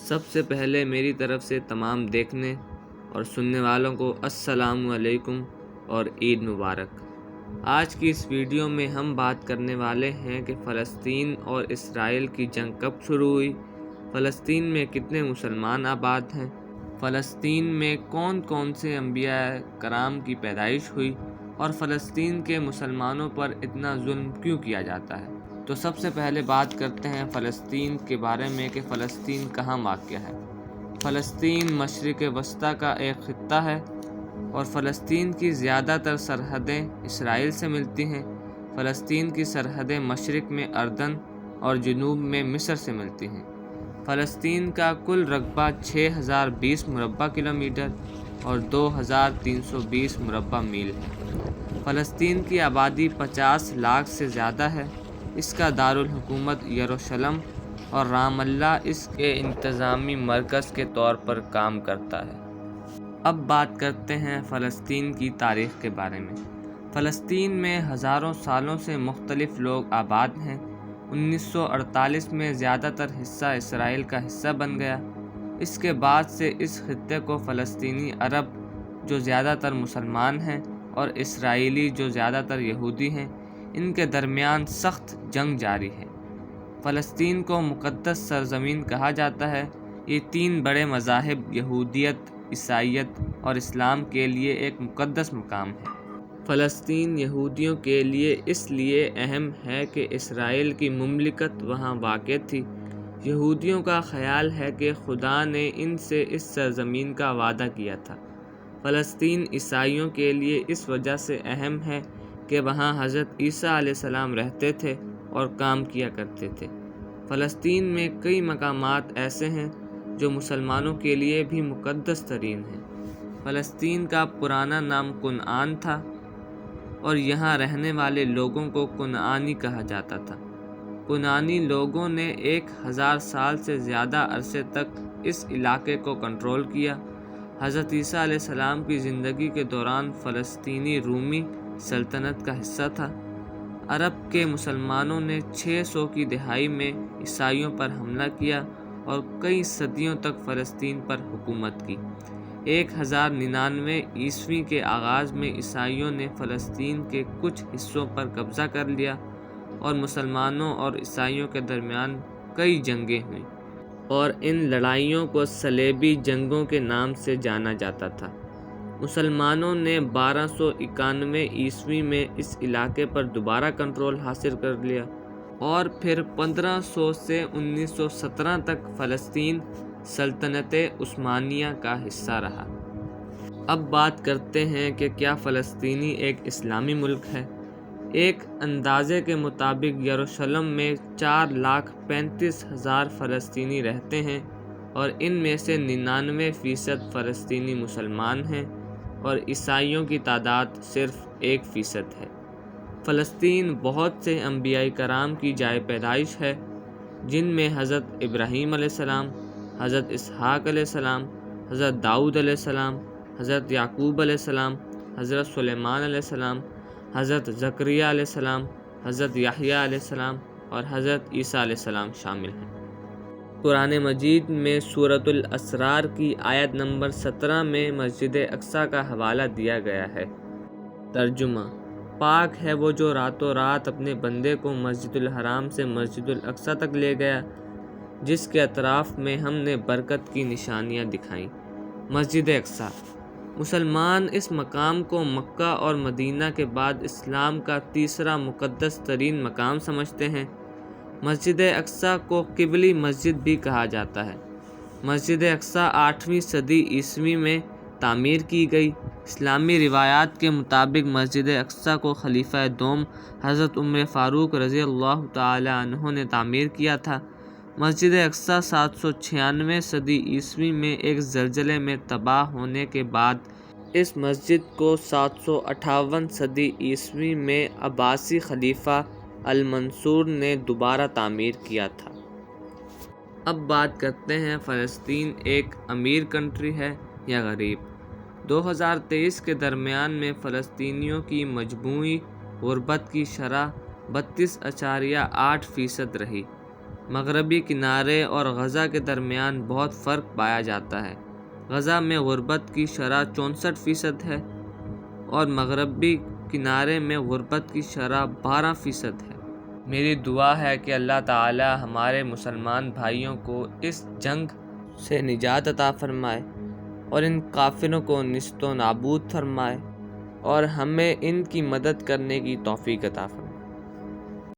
سب سے پہلے میری طرف سے تمام دیکھنے اور سننے والوں کو السلام علیکم اور عید مبارک۔ آج کی اس ویڈیو میں ہم بات کرنے والے ہیں کہ فلسطین اور اسرائیل کی جنگ کب شروع ہوئی، فلسطین میں کتنے مسلمان آباد ہیں، فلسطین میں کون کون سے انبیاء کرام کی پیدائش ہوئی اور فلسطین کے مسلمانوں پر اتنا ظلم کیوں کیا جاتا ہے۔ تو سب سے پہلے بات کرتے ہیں فلسطین کے بارے میں کہ فلسطین کہاں واقع ہے۔ فلسطین مشرق وسطیٰ کا ایک خطہ ہے اور فلسطین کی زیادہ تر سرحدیں اسرائیل سے ملتی ہیں۔ فلسطین کی سرحدیں مشرق میں اردن اور جنوب میں مصر سے ملتی ہیں۔ فلسطین کا کل رقبہ 6020 مربع کلومیٹر اور 2320 مربع میل ہے۔ فلسطین کی آبادی 50 لاکھ سے زیادہ ہے۔ اس کا دارالحکومت یروشلم اور رام اللہ اس کے انتظامی مرکز کے طور پر کام کرتا ہے۔ اب بات کرتے ہیں فلسطین کی تاریخ کے بارے میں۔ فلسطین میں ہزاروں سالوں سے مختلف لوگ آباد ہیں۔ 1948 میں زیادہ تر حصہ اسرائیل کا حصہ بن گیا۔ اس کے بعد سے اس خطے کو فلسطینی عرب جو زیادہ تر مسلمان ہیں اور اسرائیلی جو زیادہ تر یہودی ہیں، ان کے درمیان سخت جنگ جاری ہے۔ فلسطین کو مقدس سرزمین کہا جاتا ہے۔ یہ 3 بڑے مذاہب یہودیت، عیسائیت اور اسلام کے لیے ایک مقدس مقام ہے۔ فلسطین یہودیوں کے لیے اس لیے اہم ہے کہ اسرائیل کی مملکت وہاں واقع تھی۔ یہودیوں کا خیال ہے کہ خدا نے ان سے اس سرزمین کا وعدہ کیا تھا۔ فلسطین عیسائیوں کے لیے اس وجہ سے اہم ہے کہ وہاں حضرت عیسیٰ علیہ السلام رہتے تھے اور کام کیا کرتے تھے۔ فلسطین میں کئی مقامات ایسے ہیں جو مسلمانوں کے لیے بھی مقدس ترین ہیں۔ فلسطین کا پرانا نام کنعان تھا اور یہاں رہنے والے لوگوں کو کنعانی کہا جاتا تھا۔ کنعانی لوگوں نے 1000 سال سے زیادہ عرصے تک اس علاقے کو کنٹرول کیا۔ حضرت عیسیٰ علیہ السلام کی زندگی کے دوران فلسطینی رومی سلطنت کا حصہ تھا۔ عرب کے مسلمانوں نے 600 کی دہائی میں عیسائیوں پر حملہ کیا اور کئی صدیوں تک فلسطین پر حکومت کی۔ 1099 عیسوی کے آغاز میں عیسائیوں نے فلسطین کے کچھ حصوں پر قبضہ کر لیا اور مسلمانوں اور عیسائیوں کے درمیان کئی جنگیں ہوئیں اور ان لڑائیوں کو صلیبی جنگوں کے نام سے جانا جاتا تھا۔ مسلمانوں نے 1291 عیسوی میں اس علاقے پر دوبارہ کنٹرول حاصل کر لیا اور پھر 1500 سے 1917 تک فلسطین سلطنت عثمانیہ کا حصہ رہا۔ اب بات کرتے ہیں کہ کیا فلسطینی ایک اسلامی ملک ہے۔ ایک اندازے کے مطابق یروشلم میں 4,35,000 فلسطینی رہتے ہیں اور ان میں سے 99% فلسطینی مسلمان ہیں اور عیسائیوں کی تعداد صرف 1% ہے۔ فلسطین بہت سے انبیاء کرام کی جائے پیدائش ہے، جن میں حضرت ابراہیم علیہ السلام، حضرت اسحاق علیہ السلام، حضرت داؤد علیہ السلام، حضرت یعقوب علیہ السلام، حضرت سلیمان علیہ السلام، حضرت زکریا علیہ السلام، حضرت یحییٰ علیہ السلام اور حضرت عیسیٰ علیہ السلام شامل ہیں۔ قرآن مجید میں سورۃ الاسرار کی آیت نمبر 17 میں مسجد اقصیٰ کا حوالہ دیا گیا ہے۔ ترجمہ: پاک ہے وہ جو راتوں رات اپنے بندے کو مسجد الحرام سے مسجد الاقصیٰ تک لے گیا، جس کے اطراف میں ہم نے برکت کی نشانیاں دکھائیں۔ مسجد اقصیٰ مسلمان اس مقام کو مکہ اور مدینہ کے بعد اسلام کا تیسرا مقدس ترین مقام سمجھتے ہیں۔ مسجد اقصیٰ کو قبلی مسجد بھی کہا جاتا ہے۔ مسجد اقصیٰ 8ویں صدی عیسوی میں تعمیر کی گئی۔ اسلامی روایات کے مطابق مسجد اقصیٰ کو خلیفہ دوم حضرت عمر فاروق رضی اللہ تعالی عنہ نے تعمیر کیا تھا۔ مسجد اقصیٰ 796 صدی عیسوی میں ایک زلزلے میں تباہ ہونے کے بعد اس مسجد کو 758 صدی عیسوی میں عباسی خلیفہ المنصور نے دوبارہ تعمیر کیا تھا۔ اب بات کرتے ہیں فلسطین ایک امیر کنٹری ہے یا غریب۔ 2023 کے درمیان میں فلسطینیوں کی مجموعی غربت کی شرح 32.8% رہی۔ مغربی کنارے اور غزہ کے درمیان بہت فرق پایا جاتا ہے۔ غزہ میں غربت کی شرح 64% ہے اور مغربی کنارے میں غربت کی شرح 12% ہے۔ میری دعا ہے کہ اللہ تعالی ہمارے مسلمان بھائیوں کو اس جنگ سے نجات عطا فرمائے اور ان کافروں کو نیست و نابود فرمائے اور ہمیں ان کی مدد کرنے کی توفیق عطا فرمائے۔